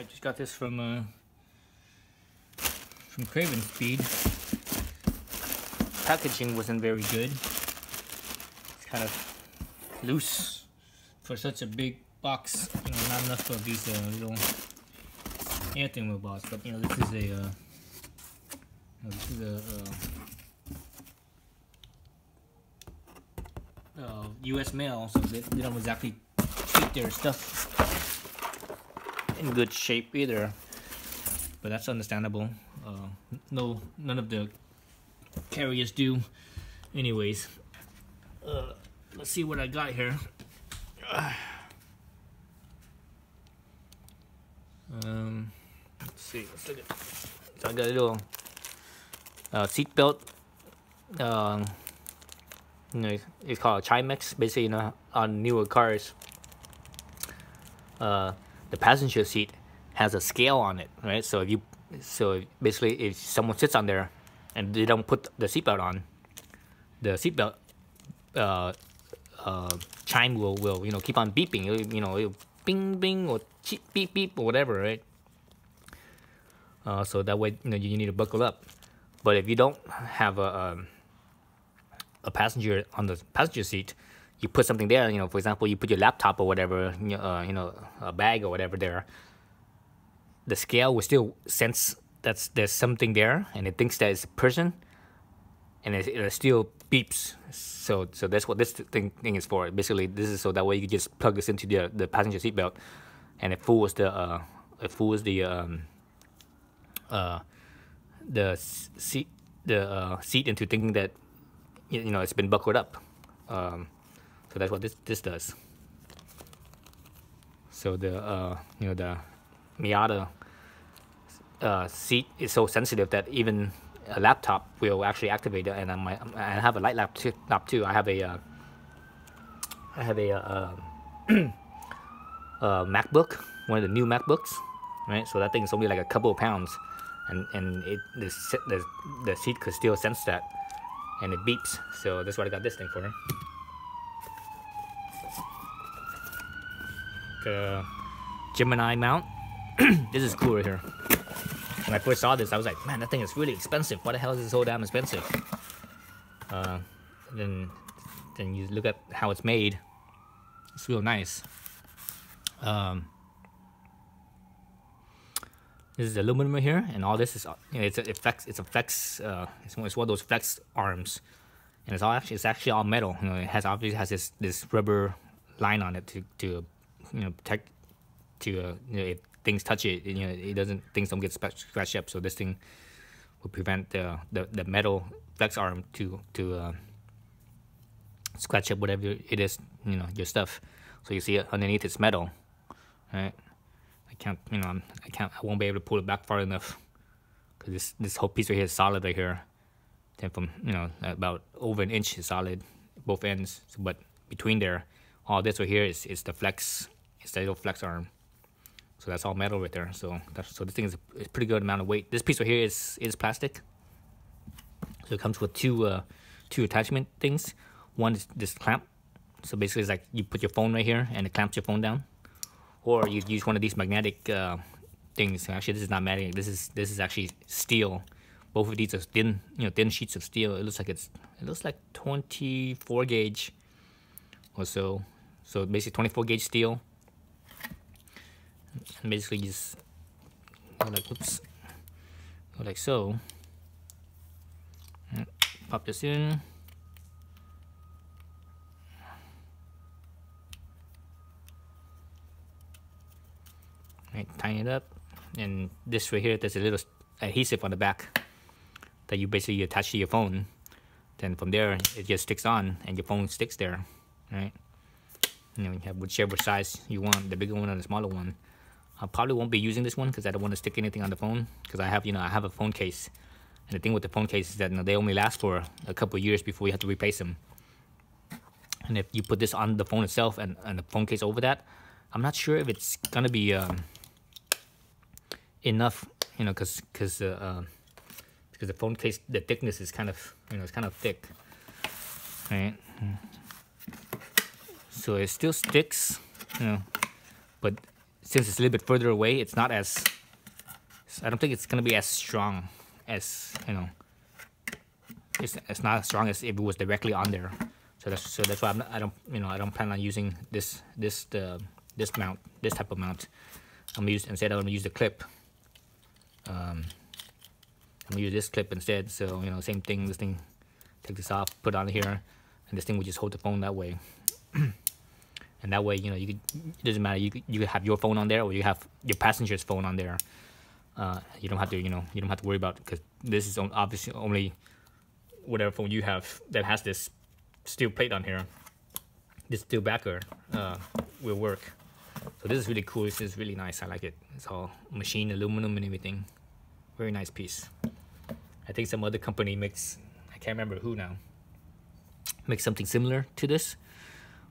I just got this from CravenSpeed. Packaging wasn't very good. It's kind of loose for such a big box. You know, not enough of these little anything robots. But you know, this is a U.S. mail, so they don't exactly keep their stuff in good shape either. But that's understandable. None of the carriers do. Anyways, let's see what I got here. Let's see. Let's look at. So I got a little seat belt. You know, it's called a Chimex. Basically, you know, on newer cars, the passenger seat has a scale on it, right? So basically, if someone sits on there and they don't put the seatbelt on, the seatbelt chime will you know keep on beeping. It'll bing bing or beep beep or whatever, right? So that way, you know, you need to buckle up. But if you don't have a passenger on the passenger seat, you put something there. You know, for example, you put your laptop or whatever, you know, a bag or whatever there. The scale will still sense that there's something there, and it thinks that it's a person, and it still beeps. So that's what this thing is for. Basically, this is so that way you can just plug this into the passenger seat belt, and it fools the seat into thinking that you know it's been buckled up. So that's what this does. So the you know, the Miata seat is so sensitive that even a laptop will actually activate it. And I have a light laptop too. I have a MacBook, one of the new MacBooks, right? So that thing is only like a couple of pounds, and the seat could still sense that, and it beeps. So that's what I got this thing for. Gemini mount. This is cool right here. When I first saw this, I was like, man, that thing is really expensive. Why the hell is it so damn expensive? Then you look at how it's made. It's real nice. This is aluminum here, and all this is, you know, it's one of those flex arms, and it's actually all metal. You know, it obviously has this rubber line on it to you know protect, to you know, if things touch it, you know, things don't get scratched up. So this thing will prevent the metal flex arm to scratch up whatever it is, you know, your stuff. So you see it underneath, it's metal, right? I won't be able to pull it back far enough because this whole piece right here is solid right here. Then from, you know, about over an inch is solid, both ends. So, but between there, all this right here is the flex. It's the little flex arm. So that's all metal right there. So this thing is a pretty good amount of weight. This piece right here is plastic. So it comes with two attachment things. One is this clamp. So basically, it's like you put your phone right here and it clamps your phone down. Or you use one of these magnetic things. Actually, this is not magnetic. This is actually steel. Both of these are thin sheets of steel. It looks like 24 gauge or so. So basically 24 gauge steel. And basically just go like so. Pop this in. Right, tighten it up, and this right here, there's a little adhesive on the back that you basically attach to your phone. Then from there, it just sticks on, and your phone sticks there, right? You know, you have whichever size you want, the bigger one or the smaller one. I probably won't be using this one because I don't want to stick anything on the phone. Because I have a phone case, and the thing with the phone case is that, you know, they only last for a couple of years before you have to replace them. And if you put this on the phone itself and the phone case over that, I'm not sure if it's gonna be enough, you know, because the phone case, the thickness is kind of, you know, it's kind of thick, right? So it still sticks, you know, but since it's a little bit further away, it's not as, I don't think it's gonna be as strong as, you know, it's not as strong as if it was directly on there. So that's why I don't plan on using this mount, this type of mount. I'm gonna use the clip. I'm gonna use this clip instead. So, you know, same thing. This thing, take this off, put it on here, and this thing will just hold the phone that way. And that way, you know, it doesn't matter. You could have your phone on there, or you have your passenger's phone on there. You don't have to, you don't have to worry about, because this is obviously only whatever phone you have that has this steel plate on here. This steel backer will work. So this is really cool. This is really nice. I like it. It's all machined aluminum and everything. Very nice piece. I think some other company makes, I can't remember who now, makes something similar to this,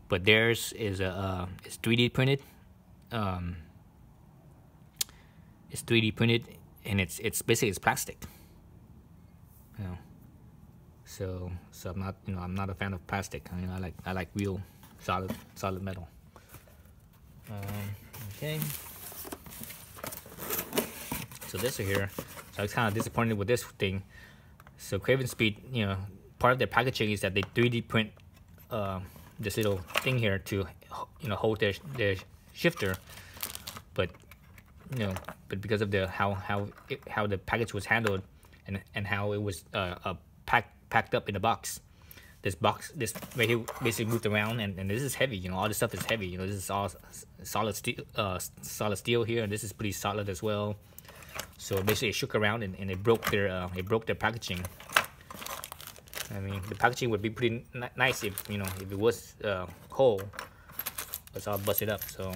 but theirs is it's 3D printed. It's 3D printed, and it's basically it's plastic. You know, so I'm not, you know, I'm not a fan of plastic. I mean, I like real solid metal. Okay. So this right here. So I was kind of disappointed with this thing. So CravenSpeed, you know, part of their packaging is that they 3D print this little thing here to, you know, hold their shifter, but you know, but because of the how the package was handled and how it was packed up in the box, this right here basically moved around, and this is heavy. You know, all this stuff is heavy. You know, this is all solid steel here, and this is pretty solid as well. So basically, it shook around and it broke their packaging. I mean, the packaging would be pretty nice if, you know, if it was whole, but it's all busted up. So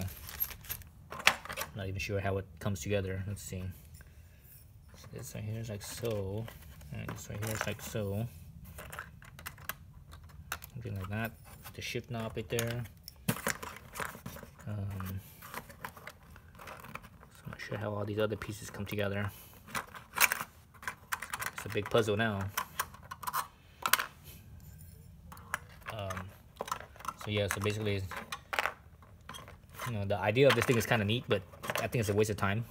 I'm not even sure how it comes together. Let's see. So this right here is like so. And this right here is like so. Something like that. The shift knob right there. So I'm not sure how all these other pieces come together. It's a big puzzle now. So yeah, so basically, you know, the idea of this thing is kind of neat, but I think it's a waste of time.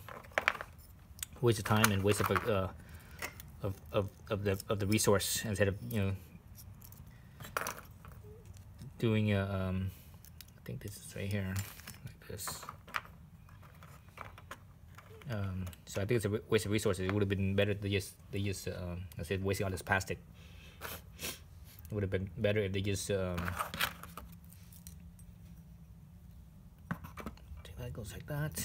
Waste of time and waste of the resource, instead of, you know, doing a I think this is right here, like this. So I think it's a waste of resources. It would have been better to just I said, wasting all this plastic. It would have been better if they just that goes like that.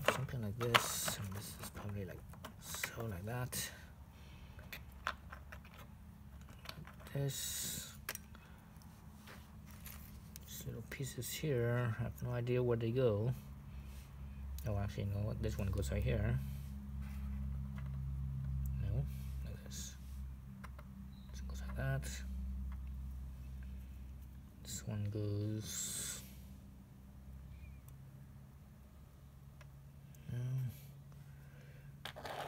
So something like this, and this is probably like so, like that. Like this. These little pieces here, I have no idea where they go. Oh, actually, you know what? This one goes right here. No, like this. This goes like that. This one goes.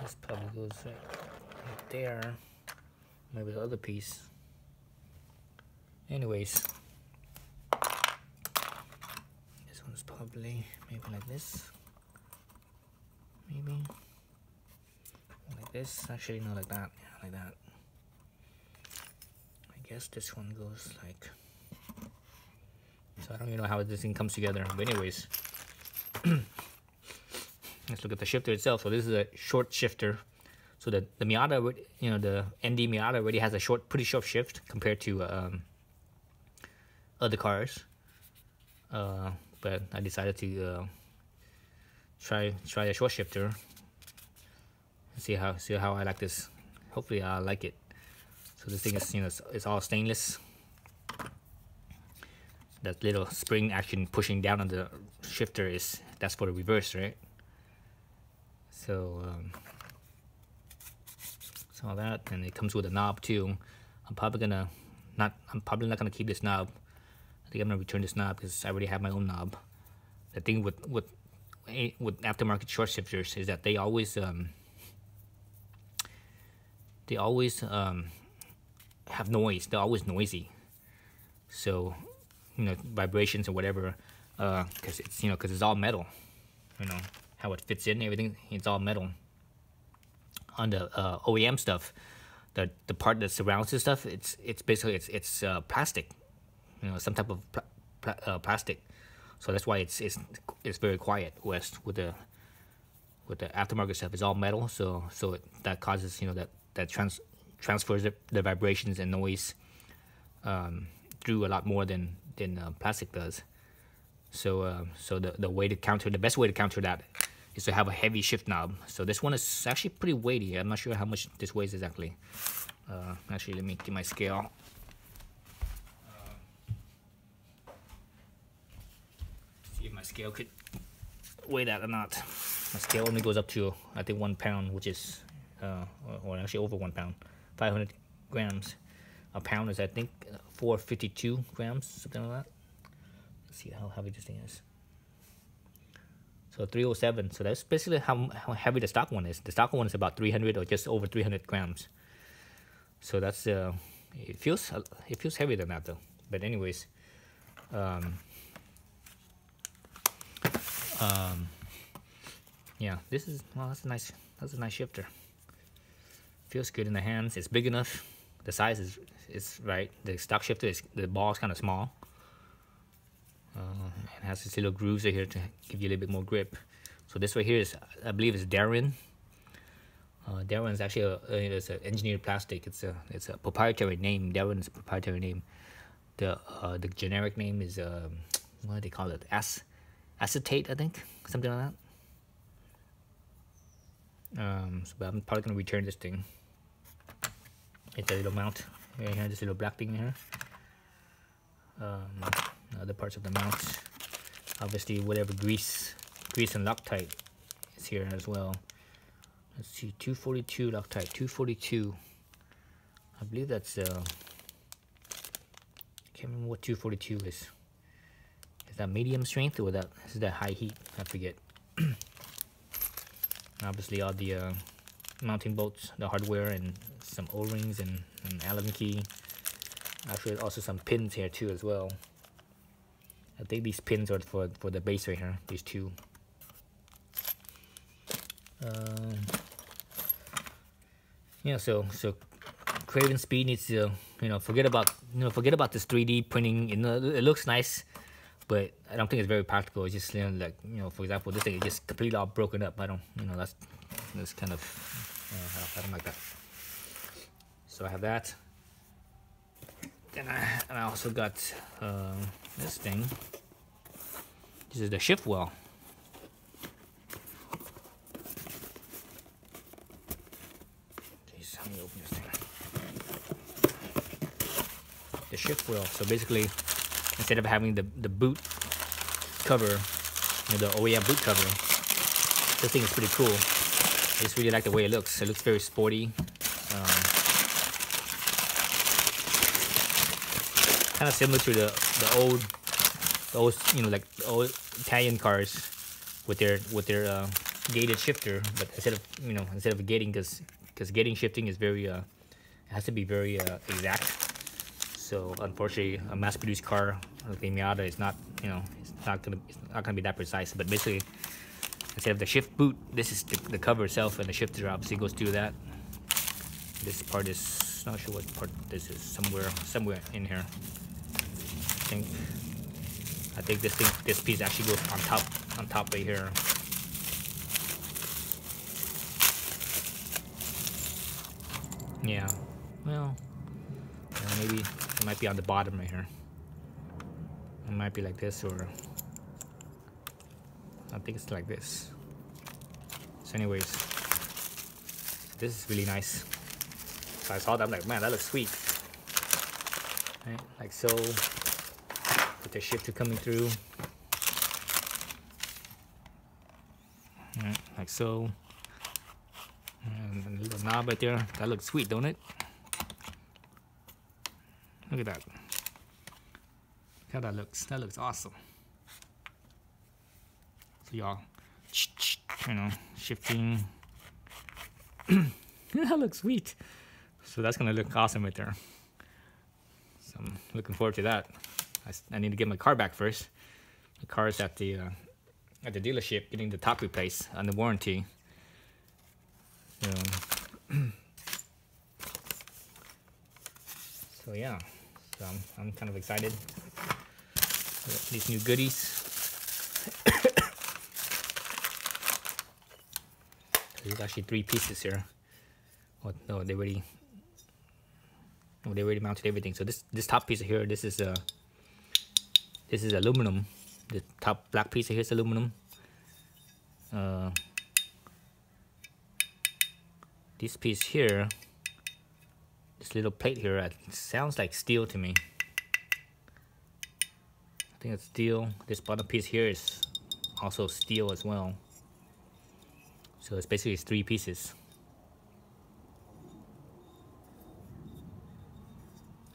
This probably goes right there. Maybe the other piece. Anyways, this one's probably maybe like this. Maybe like this. Actually, no, like that. Yeah, like that. I guess this one goes like. So I don't even know how this thing comes together. But anyways. Let's look at the shifter itself. So this is a short shifter. So the Miata, you know, the ND Miata already has a pretty short shift compared to other cars. But I decided to try a short shifter and see how I like this. Hopefully I like it. So this thing is, you know, it's all stainless. That little spring action pushing down on the shifter that's for the reverse, right? So all that, and it comes with a knob too. I'm probably not gonna keep this knob. I think I'm gonna return this knob because I already have my own knob. The thing with aftermarket short shifters is that they always have noise. They're always noisy. So, you know, vibrations or whatever. because it's because it's all metal. How it fits in, everything, it's all metal. On the OEM stuff, the part that surrounds the stuff, it's basically it's plastic, some type of plastic. So that's why it's very quiet. With the aftermarket stuff, it's all metal. So that causes that transfers the vibrations and noise through a lot more than plastic does. So the best way to counter that is to have a heavy shift knob. So this one is actually pretty weighty. I'm not sure how much this weighs exactly. Actually, let me get my scale. See if my scale could weigh that or not. My scale only goes up to, I think, 1 pound, which is, or actually over 1 pound, 500 grams. A pound is, I think, 452 grams, something like that. Let's see how heavy this thing is. So 307. So that's basically how heavy the stock one is. The stock one is about 300 or just over 300 grams. So that's it feels heavier than that though. But anyways, yeah, this is, well, that's a nice shifter. Feels good in the hands. It's big enough. The size is right. The stock shifter the ball is kind of small. It has these little grooves right here to give you a little bit more grip. So this right here is, I believe, is Darwin. Darwin is actually it's an engineered plastic. It's a proprietary name. Darwin is a proprietary name. The generic name is what do they call it? Acetate, I think, something like that. But I'm probably gonna return this thing. It's a little mount right here, this little black thing here. Other parts of the mount, obviously whatever grease and Loctite is here as well. Let's see, 242 Loctite, 242. I believe that's I can't remember what 242 is. Is that medium strength or is that high heat? I forget. Obviously all the mounting bolts, the hardware, and some O-rings and Allen key. Actually, also some pins here too as well. I think these pins are for the base right here. These two. Yeah. So CravenSpeed needs to forget about this 3D printing. It looks nice, but I don't think it's very practical. It's just like for example, this thing is just completely all broken up. I don't that's kind of I don't like that. So I have that. And I also got this thing. This is the shift well. Jeez, let me open this thing. The shift well. So basically, instead of having the boot cover, the OEM boot cover, this thing is pretty cool. I just really like the way it looks. It looks very sporty. Kind of similar to the old like old Italian cars with their gated shifter, but instead of gating, because gating shifting is very it has to be very exact. So unfortunately, a mass-produced car like the Miata is not it's not gonna be that precise. But basically, instead of the shift boot, this is the cover itself, and the shifter obviously goes through that. This part is not sure what part this is. Somewhere in here. I think this piece actually goes on top right here. Yeah, well, maybe it might be on the bottom right here. It might be like this, or I think it's like this. So anyways, this is really nice. So I saw that, I'm like, man, that looks sweet. Right? Like so. With the shifter coming through, like so, and a little knob right there. That looks sweet, don't it? Look at that. Look how that looks. That looks awesome. So y'all, shifting. That looks sweet. So that's gonna look awesome right there. So I'm looking forward to that. I need to get my car back first. The car is at the dealership getting the top replaced under warranty. So yeah, so I'm kind of excited. These new goodies. There's actually 3 pieces here. Oh, no, they already mounted everything. So this top piece here, this is aluminum. The top black piece here is aluminum. This piece here, this little plate here, it sounds like steel to me. I think it's steel. This bottom piece here is also steel as well. So it's basically 3 pieces.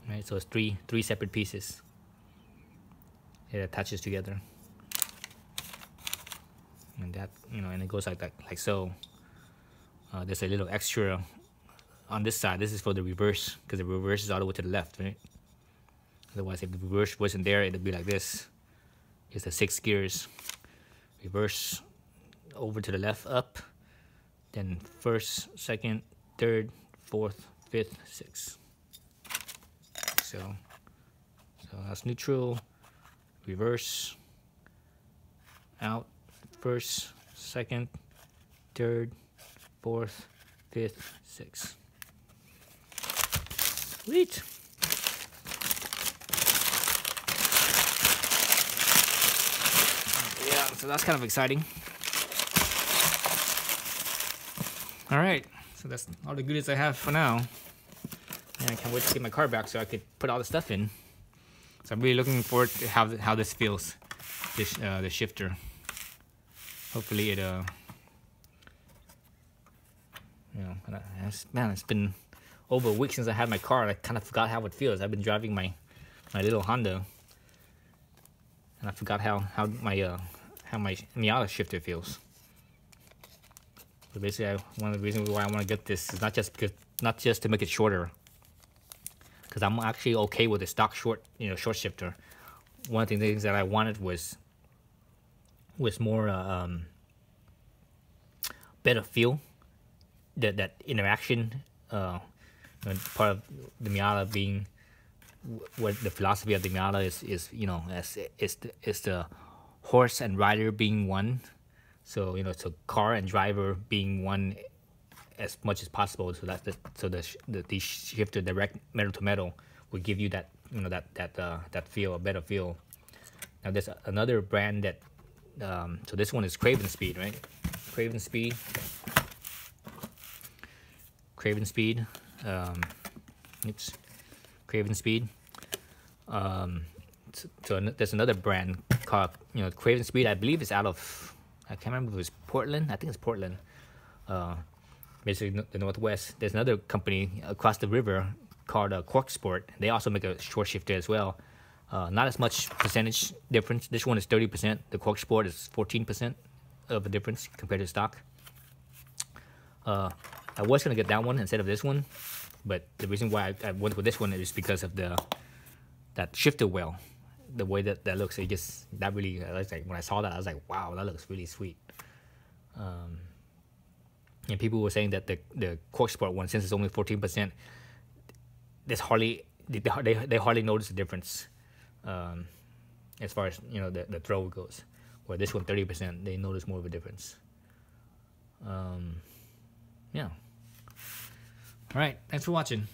Right, so it's three separate pieces. It attaches together. And that, and it goes like that, like so. There's a little extra on this side. This is for the reverse, because the reverse is all the way to the left, right? Otherwise, if the reverse wasn't there, it'd be like this. It's the 6 gears. Reverse over to the left, up. Then first, second, third, fourth, fifth, sixth. So that's neutral, reverse, out, first, second, third, fourth, fifth, sixth. Sweet. Yeah, so that's kind of exciting. All right, so that's all the goodies I have for now. And I can't wait to get my car back so I could put all the stuff in. So I'm really looking forward to how this feels, the shifter. Hopefully it, man, it's been over a week since I had my car. I kind of forgot how it feels. I've been driving my little Honda, and I forgot how my Miata shifter feels. So basically, one of the reasons why I want to get this is not just to make it shorter, because I'm actually okay with the stock short shifter. One of the things that I wanted was more better feel, that interaction. Part of the Miata being what the philosophy of the Miata is the horse and rider being one. So so car and driver being one as much as possible. So that's the shifter direct metal to metal will give you that that feel, a better feel. Now there's another brand that so this one is CravenSpeed, right? CravenSpeed. Oops, CravenSpeed. So there's another brand called CravenSpeed. I believe it's out of, I can't remember if it was Portland. I think it's Portland. Basically the Northwest. There's another company across the river called Cork Sport. They also make a short shifter as well. Not as much percentage difference. This one is 30%. The Cork Sport is 14% of a difference compared to stock. I was gonna get that one instead of this one, but the reason why I went with this one is because of that shifter well, the way that looks. It just really, like when I saw that, I was like, wow, that looks really sweet. And people were saying that the Cork Sport one, since it's only 14%, they hardly notice the difference as far as the throw goes. Where this one 30%, they notice more of a difference. Yeah. All right, thanks for watching.